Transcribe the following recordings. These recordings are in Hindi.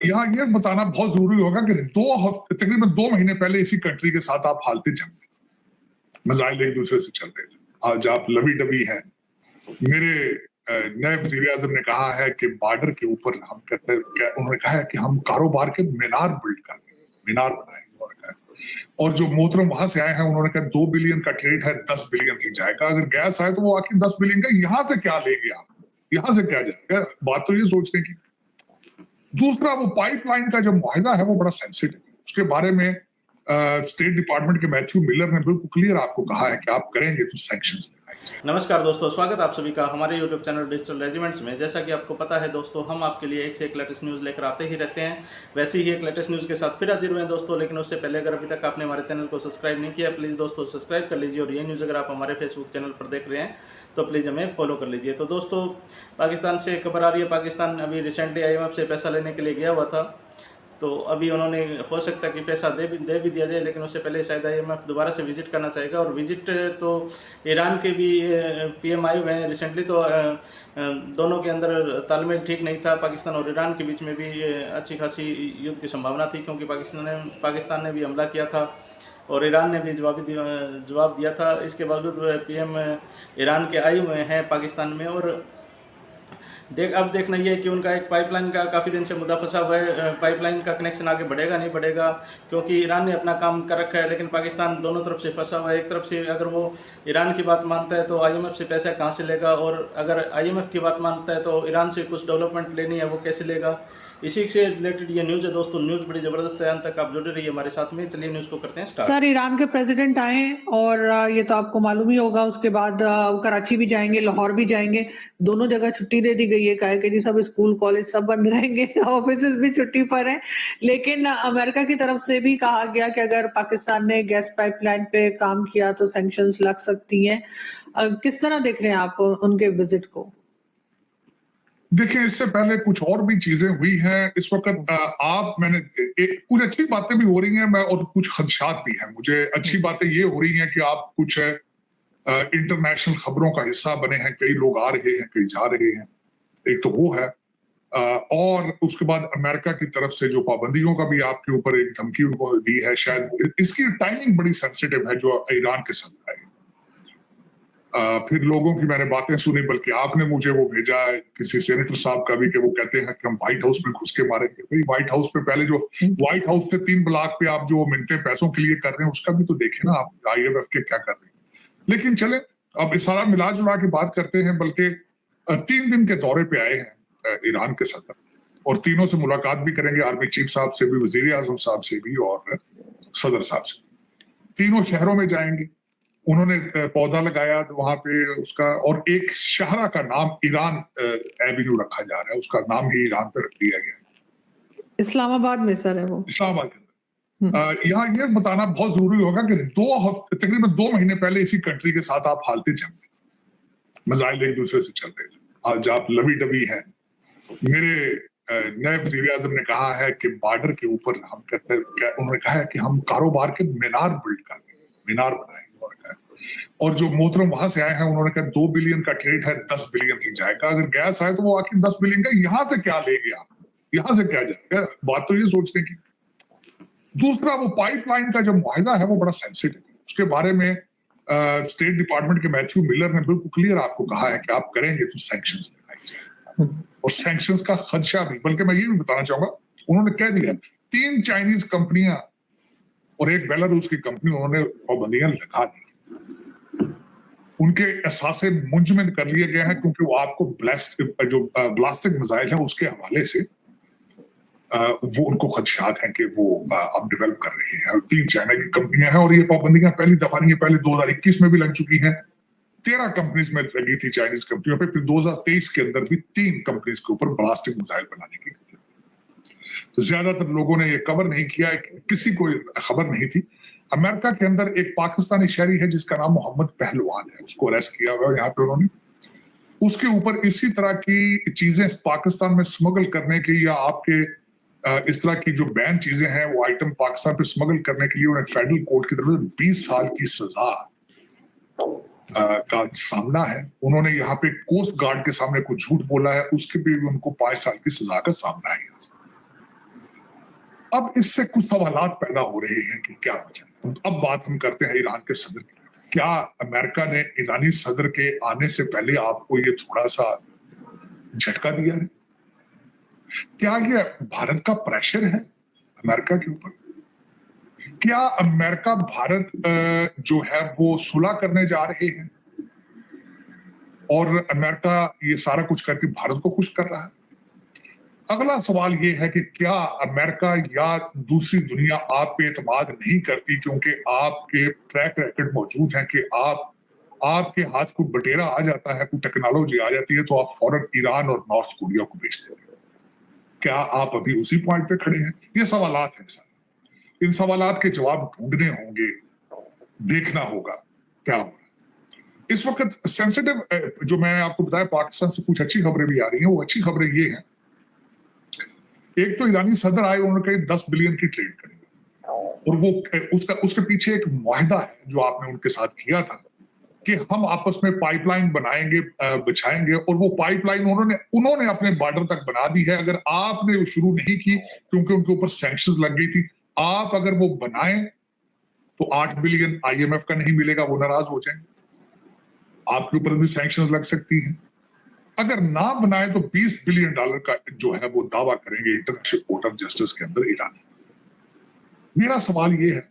यहाँ ये बताना बहुत जरूरी होगा कि तकरीबन 2 महीने पहले इसी कंट्री के साथ आप हालते जंग मिसाइल एक दूसरे से चल रहे थे। आज आप लवी डबी हैं। मेरे नए वजीर आजम ने कहा है कि बॉर्डर के ऊपर हम कहते हैं, उन्होंने कहा है कि हम कारोबार के मीनार बिल्ड कर देंगे, मीनार बनाएंगे। और जो मोहतरम वहां से आए हैं उन्होंने कहा 2 बिलियन का ट्रेड है, 10 बिलियन तक जाएगा। अगर गैस आए तो वो आके 10 बिलियन का यहाँ से क्या लेंगे आप, यहाँ से क्या जाएगा? बात तो ये सोचने की। दूसरा, वो पाइपलाइन का जो मुआहिदा है वो बड़ा सेंसिटिव है। उसके बारे में स्टेट डिपार्टमेंट के मैथ्यू मिलर ने बिल्कुल क्लियर आपको कहा है कि आप करेंगे तो सैंक्शंस। नमस्कार दोस्तों, स्वागत आप सभी का हमारे YouTube चैनल डिजिटल रेजिमेंट्स में। जैसा कि आपको पता है दोस्तों, हम आपके लिए एक से एक लेटेस्ट न्यूज़ लेकर आते ही रहते हैं। वैसे ही एक लेटेस्ट न्यूज़ के साथ फिर हाजिर हुए हैं दोस्तों। लेकिन उससे पहले अगर अभी तक आपने हमारे चैनल को सब्सक्राइब नहीं किया, प्लीज़ दोस्तों सब्सक्राइब कर लीजिए। और ये न्यूज़ अगर आप हमारे फेसबुक चैनल पर देख रहे हैं तो प्लीज़ हमें फॉलो कर लीजिए। तो दोस्तों, पाकिस्तान से खबर आ रही है। पाकिस्तान अभी रिसेंटली IMF से पैसा लेने के लिए गया हुआ था, तो अभी उन्होंने हो सकता है कि पैसा दे भी दिया जाए, लेकिन उससे पहले शायद IMF दोबारा से विजिट करना चाहेगा। और विजिट तो ईरान के भी PM आए हुए हैं रिसेंटली, तो दोनों के अंदर तालमेल ठीक नहीं था। पाकिस्तान और ईरान के बीच में भी अच्छी खासी युद्ध की संभावना थी, क्योंकि पाकिस्तान ने भी हमला किया था और ईरान ने भी जवाब दिया था। इसके बावजूद PM ईरान के आए हुए हैं पाकिस्तान में। और अब देखना ये है कि उनका एक पाइपलाइन का काफ़ी दिन से मुद्दा फंसा हुआ है। पाइपलाइन का कनेक्शन आगे बढ़ेगा नहीं बढ़ेगा, क्योंकि ईरान ने अपना काम कर रखा है, लेकिन पाकिस्तान दोनों तरफ से फंसा हुआ है। एक तरफ से अगर वो ईरान की बात मानता है तो IMF से पैसा कहाँ से लेगा, और अगर IMF की बात मानता है तो ईरान से कुछ डेवलपमेंट लेनी है वो कैसे लेगा। इसी से रिलेटेड ये न्यूज़ है दोस्तों। न्यूज़ बड़ी ज़बरदस्त है, अंत तक आप जुड़े रहिए हमारे साथ में। चलिए न्यूज़ को करते हैं स्टार्ट। सर, ईरान के प्रेसिडेंट आए और ये तो आपको मालूम ही होगा। उसके बाद कराची भी जाएंगे, लाहौर भी जाएंगे। दोनों जगह छुट्टी दे दी गई है, कहा कि जी सब स्कूल कॉलेज सब बंद रहेंगे, ऑफिस भी छुट्टी पर हैं। लेकिन अमेरिका की तरफ से भी कहा गया कि अगर पाकिस्तान ने गैस पाइपलाइन पे काम किया तो सैंक्शंस लग सकती हैं। किस तरह देख रहे हैं आप उनके विजिट को? देखिए, इससे पहले कुछ और भी चीजें हुई हैं इस वक्त। कुछ अच्छी बातें भी हो रही हैं और कुछ खदशात भी हैं। मुझे अच्छी बातें ये हो रही हैं कि आप कुछ इंटरनेशनल खबरों का हिस्सा बने हैं। कई लोग आ रहे हैं, कई जा रहे हैं। एक तो वो है, और उसके बाद अमेरिका की तरफ से जो पाबंदियों का भी आपके ऊपर एक धमकी उनको दी है। शायद इसकी टाइमिंग बड़ी सेंसिटिव है जो ईरान के साथ आई। फिर लोगों की मैंने बातें सुनी, बल्कि आपने मुझे वो भेजा है किसी सेनेटर साहब का भी, कि वो कहते हैं कि हम व्हाइट हाउस में घुस के मारेंगे। भाई, व्हाइट हाउस पे पहले जो व्हाइट हाउस से 3 ब्लॉक पे आप जो मिनटें पैसों के लिए कर रहे हैं उसका भी तो देखें ना आप, IMF के क्या कर रहे हैं। लेकिन चले, अब इस सारा मिला जुला के बात करते हैं। बल्कि 3 दिन के दौरे पे आए हैं ईरान के सदर, और तीनों से मुलाकात भी करेंगे। आर्मी चीफ साहब से भी, वजीर आजम साहब से भी, और सदर साहब से। तीनों शहरों में जाएंगे। उन्होंने पौधा लगाया वहां पे उसका, और एक शहरा का नाम ईरान एवेन्यू रखा जा रहा है। उसका नाम ही ईरान पे रख दिया गया। इस्लामाबाद में सर है वो, इस्लामाबाद के अंदर। यहाँ ये बताना बहुत जरूरी होगा कि तकरीबन 2 महीने पहले इसी कंट्री के साथ आप हालते जंग मिसाइल एक दूसरे से चल रहे थे। आज आप लवी डबी हैं। मेरे नए वजीर आजम ने कहा है कि बॉर्डर के ऊपर हम कहते हैं, उन्होंने कहा है कि हम कारोबार के मीनार बिल्ड कर देंगे, मीनार बनाएंगे। और जो मोहतरम वहां से आए हैं उन्होंने कहा 2 बिलियन का ट्रेड है, 10 बिलियन तक जाएगा। अगर गैस आए तो वो आके 10 बिलियन का यहाँ से क्या लेंगे आप, यहाँ से क्या जाएगा? बात तो ये सोचने की। दूसरा, वो पाइपलाइन का जो मुआहिदा है वो बड़ा सेंसिटिव है। उसके बारे में स्टेट डिपार्टमेंट के मैथ्यू मिलर ने बिल्कुल क्लियर आपको कहा है कि आप करेंगे तो सैंक्शंस लगाई जाए। और सैंक्शंस का खदशा भी, बल्कि मैं ये भी बताना चाहूंगा, उन्होंने कह दिया 3 चाइनीज कंपनियां और एक बेलारूस की कंपनी उन्होंने पाबंदियां लगा दी। उनके एहसासे मुंजमद कर लिए गए हैं, क्योंकि वो आपको ब्लास्टिक मिसाइल है उसके हवाले से वो उनको खदशात हैं कि वो अब डेवलप कर रहे हैं। 3 चाइना की कंपनियां हैं, और ये पाबंदियां पहली दफा नहीं है, पहले 2021 में भी लग चुकी हैं। 13 कंपनीज में लगी थी चाइनीज कंपनियों पे। फिर 2023 के अंदर भी 3 कंपनीज के ऊपर ब्लास्टिक मिसाइल बनाने की। तो ज्यादातर लोगों ने ये कवर नहीं किया, किसी को खबर नहीं थी। अमेरिका के अंदर एक पाकिस्तानी शहरी है जिसका नाम मोहम्मद पहलवान है, उसको अरेस्ट किया हुआ है यहाँ पे उन्होंने। उसके ऊपर इसी तरह की चीजें पाकिस्तान में स्मगल करने की, या आपके इस तरह की जो बैन चीजें हैं वो आइटम पाकिस्तान पे स्मगल करने के लिए उन्हें फेडरल कोर्ट की तरफ से 20 साल की सजा का सामना है। उन्होंने यहाँ पे कोस्ट गार्ड के सामने कुछ झूठ बोला है, उसके भी उनको 5 साल की सजा का सामना है। अब इससे कुछ सवालात पैदा हो रहे हैं कि क्या बचा। अब बात हम करते हैं ईरान के सदर की। क्या अमेरिका ने ईरानी सदर के आने से पहले आपको ये थोड़ा सा झटका दिया है? क्या ये भारत का प्रेशर है अमेरिका के ऊपर? क्या अमेरिका भारत जो है वो सुलह करने जा रहे हैं और अमेरिका ये सारा कुछ करके भारत को खुश कर रहा है? अगला सवाल ये है कि क्या अमेरिका या दूसरी दुनिया आप पे एतमाद नहीं करती क्योंकि आपके ट्रैक रिकॉर्ड मौजूद है कि आपके हाथ को बटेरा आ जाता है, कोई टेक्नोलॉजी आ जाती है तो आप फौरन ईरान और नॉर्थ कोरिया को भेज देते हैं। क्या आप अभी उसी पॉइंट पे खड़े हैं? ये सवालात हैं सर। इन सवालात के जवाब ढूंढने होंगे, देखना होगा क्या होगा। इस वक्त सेंसिटिव जो मैंने आपको बताया, पाकिस्तान से कुछ अच्छी खबरें भी आ रही हैं। वो अच्छी खबरें ये हैं, एक तो ईरानी सदर आए, उन्होंने कही 10 बिलियन की ट्रेड करेंगे और वो उसके पीछे एक मुआहदा है जो आपने उनके साथ किया था कि हम आपस में पाइपलाइन बनाएंगे, बिछाएंगे, और वो पाइपलाइन उन्होंने अपने बॉर्डर तक बना दी है। अगर आपने वो शुरू नहीं की क्योंकि उनके ऊपर सैंक्शंस लग गई थी, आप अगर वो बनाएं तो 8 बिलियन IMF का नहीं मिलेगा, वो नाराज हो जाएंगे, आपके ऊपर भी सैंक्शंस लग सकती हैं। अगर ना बनाए तो $20 बिलियन का जो है वो दावा करेंगे इंटरनेशनल कोर्ट ऑफ जस्टिस के अंदर ईरान। मेरा सवाल ये है,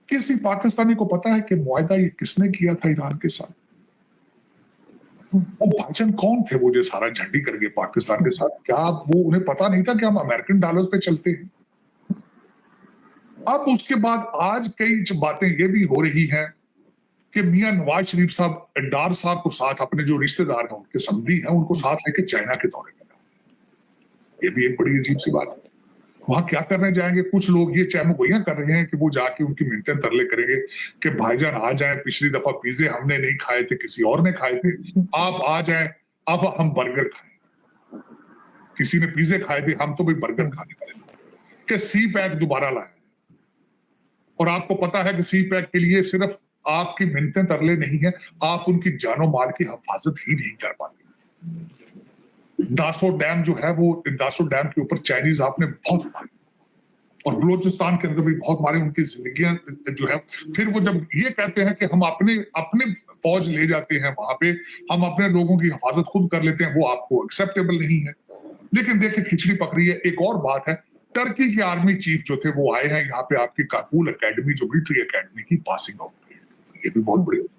किसी पाकिस्तानी को पता है कि मुआहदा ये किसने किया था ईरान के साथ? वो भाईजान कौन थे वो जो सारा झंडी कर गए पाकिस्तान के साथ? क्या वो उन्हें पता नहीं था कि हम अमेरिकन डॉलर्स पे चलते हैं? अब उसके बाद आज कई बातें ये भी हो रही हैं कि मियां नवाज शरीफ साहब डार साहब को साथ, अपने जो रिश्तेदार हैं उनके समधी हैं, उनको साथ लेके चाइना के दौरे में गए। ये भी एक बड़ी अजीब सी बात है। वहां क्या करने जाएंगे? कुछ लोग ये चैमुगोइयां कर रहे हैं कि वो जाके उनकी मिन्नतें तरले करेंगे कि भाईजान आ जाए, पिछली दफा पिज्जे हमने नहीं खाए थे, किसी और ने खाए थे, आप आ जाए, अब हम बर्गर खाएं। किसी ने पिज्जे खाए थे, हम तो भाई बर्गर खाने वाले कि सी पैक दोबारा लाए। और आपको पता है कि सी पैक के लिए सिर्फ आपकी मिन्नतें तरले नहीं है, आप उनकी जानो माल की हिफाजत ही नहीं कर पाते। दासो डैम जो है, वो दासो डैम के ऊपर चाइनीज आपने बहुत मारे और बलोचिस्तान के अंदर भी बहुत मारे, उनकी जिंदगियां जो है। फिर वो जब ये कहते हैं कि हम अपने फौज ले जाते हैं वहां पे, हम अपने लोगों की हिफाजत खुद कर लेते हैं, वो आपको एक्सेप्टेबल नहीं है। लेकिन देखिए खिचड़ी पकड़ी है। एक और बात है, टर्की के आर्मी चीफ जो थे वो आए हैं यहाँ पे आपकी काबुल एकेडमी, जो मिलिट्री एकेडमी की पासिंग आउट, ये भी बहुत बड़ी बात है।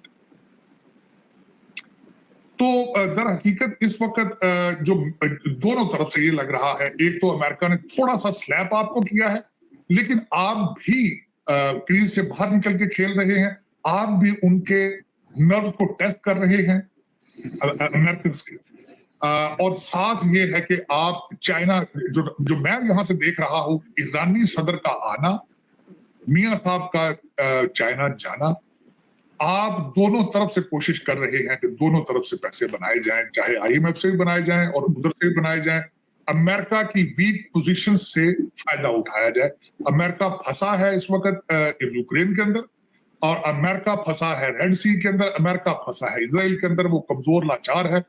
तो दर हकीकत इस वक्त जो दोनों तरफ से ये लग रहा है, एक तो अमेरिका ने थोड़ा सा स्लैप आपको किया है, लेकिन आप भी क्रीज से बाहर निकल के खेल रहे हैं, आप भी उनके नर्व को टेस्ट कर रहे हैं अमेरिकन के। और साथ ये है कि आप चाइना, जो मैं यहां से देख रहा हूं, ईरानी सदर का आना, मियां साहब का चाइना जाना, आप दोनों तरफ से कोशिश कर रहे हैं कि दोनों तरफ से पैसे बनाए जाएं, चाहे IMF से भी बनाए जाएं और उधर से भी बनाए जाएं। अमेरिका की वीक पोजीशन से फायदा उठाया जाए। अमेरिका फंसा है इस वक्त यूक्रेन के अंदर, और अमेरिका फंसा है रेड सी के अंदर, अमेरिका फंसा है इजराइल के अंदर। वो कमजोर लाचार है,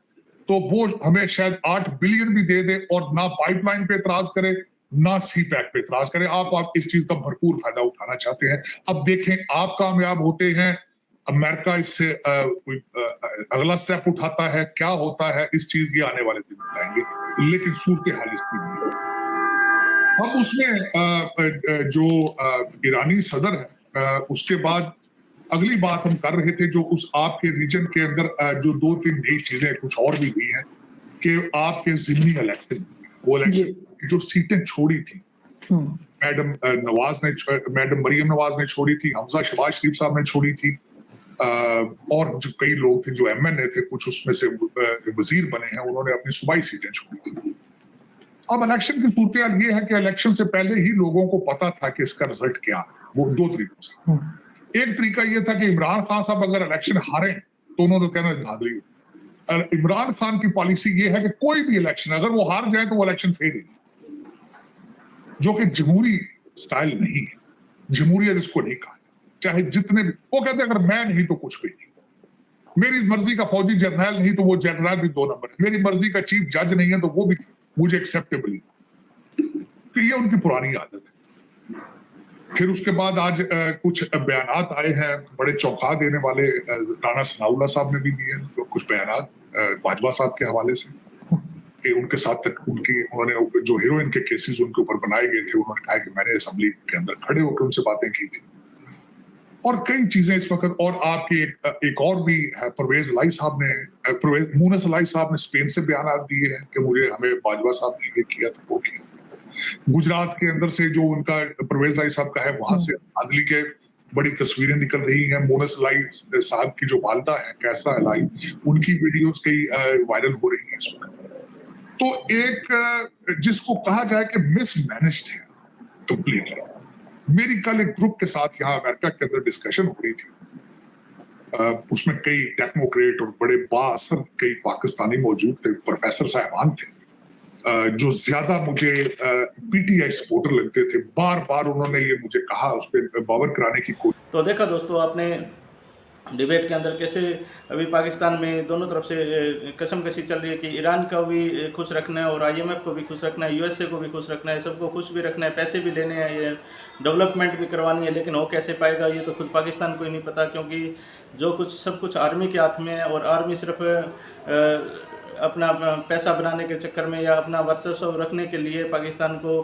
तो वो हमें शायद 8 बिलियन भी दे दे और ना पाइपलाइन पे एतराज करे, ना सी पैक पे एतराज करे। आप इस चीज का भरपूर फायदा उठाना चाहते हैं। अब देखें आप कामयाब होते हैं, अमेरिका इससे अगला स्टेप उठाता है, क्या होता है इस चीज की आने वाले दिन बताएंगे। लेकिन सूरत हाल इसकी नहीं है। अब उसमें जो ईरानी सदर है, उसके बाद अगली बात हम कर रहे थे, जो उस आपके रीजन के अंदर जो 2-3 नई चीजें कुछ और भी हुई हैं कि आपके ज़िमनी इलेक्शन, वो इलेक्शन जो सीटें छोड़ी थी मैडम मरियम नवाज ने छोड़ी थी, हमजा शहबाज शरीफ साहब ने छोड़ी थी, और जो कई लोग थे जो MNA थे, कुछ उसमें से वजीर बने हैं, उन्होंने अपनी सूबाई सीटें छोड़ी थी। अब इलेक्शन की सूरत हाल ये है कि इलेक्शन से पहले ही लोगों को पता था कि इसका रिजल्ट क्या है। वो 2 तरीकों से, एक तरीका ये था कि इमरान खान साहब अगर इलेक्शन हारे तो उन्होंने कहना धांधली। इमरान खान की पॉलिसी ये है कि कोई भी इलेक्शन अगर वो हार जाए तो वो इलेक्शन फेल है, जो कि जमहूरी स्टाइल नहीं है। जमहूरियत इसको नहीं कहा, चाहे जितने भी वो कहते हैं, अगर मैं नहीं तो कुछ भी नहीं, मेरी मर्जी का फौजी जर्नल नहीं तो वो जर्नल भी 2 नंबर है, मेरी मर्जी का चीफ जज नहीं है तो वो भी मुझे एक्सेप्टेबल नहीं। तो ये उनकी पुरानी आदत है। फिर उसके बाद आज कुछ बयानात आए हैं बड़े चौंका देने वाले, राणा सनाउल्लाह साहब ने भी दिए तो कुछ बयानात बाजवा साहब के हवाले से कि उनके साथ तक उन्होंने जो हीरोइन के केसेस उनके ऊपर बनाए गए थे, उन्होंने कहा कि मैंने असेंबली के अंदर खड़े होकर उनसे बातें की थी और कई चीजें इस वक्त। और आपके एक और भी है, परवेज मुनस लाई साहब ने स्पेन से बयान दिए हैं कि हमें बाजवा साहब ने ये किया था, वो किया। गुजरात के अंदर से जो उनका परवेज लाई साहब का है, वहां से आदली के बड़ी तस्वीरें निकल रही हैं। मोनस लाई साहब की जो वालदा है कैसरा लाई, उनकी वीडियोस कई वायरल हो रही हैं इस वक्त। तो एक जिसको कहा जाए कि मिसमैनेज्ड है कंप्लीटली। मेरी कल एक ग्रुप के साथ यहाँ अमेरिका के अंदर डिस्कशन हो रही थी, उसमें कई टेक्नोक्रेट और बड़े बाअसर कई पाकिस्तानी मौजूद थे, प्रोफेसर साहबान थे जो ज्यादा मुझे पीटीआई सपोर्टर लगते थे। बार बार उन्होंने ये मुझे कहा, उस पर बावर कराने की कोशिश। तो देखा दोस्तों आपने डिबेट के अंदर कैसे अभी पाकिस्तान में दोनों तरफ से कसमकशी चल रही है कि ईरान को भी खुश रखना है और आईएमएफ को भी खुश रखना है, यूएसए को भी खुश रखना है, सबको खुश भी रखना है, पैसे भी लेने हैं, ये डेवलपमेंट भी करवानी है। लेकिन वो कैसे पाएगा ये तो खुद पाकिस्तान को ही नहीं पता, क्योंकि जो कुछ सब कुछ आर्मी के हाथ में है और आर्मी सिर्फ अपना पैसा बनाने के चक्कर में या अपना वर्चस्व रखने के लिए पाकिस्तान को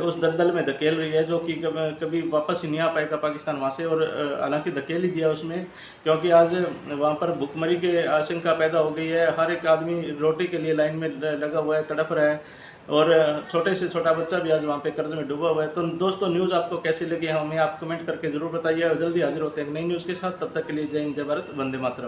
उस दलदल में धकेल रही है जो कि कभी वापस ही नहीं आ पाएगा पाकिस्तान वहाँ से। और हालांकि धकेल ही दिया उसमें, क्योंकि आज वहाँ पर भुखमरी की आशंका पैदा हो गई है। हर एक आदमी रोटी के लिए लाइन में लगा हुआ है, तड़प रहा है और छोटे से छोटा बच्चा भी आज वहाँ पे कर्ज में डूबा हुआ है। तो दोस्तों न्यूज़ आपको कैसी लगी हमें आप कमेंट करके जरूर बताइए और जल्दी हाजिर होते हैं नई न्यूज़ के साथ। तब तक के लिए जय हिंद, जय भारत, वंदे मातरम।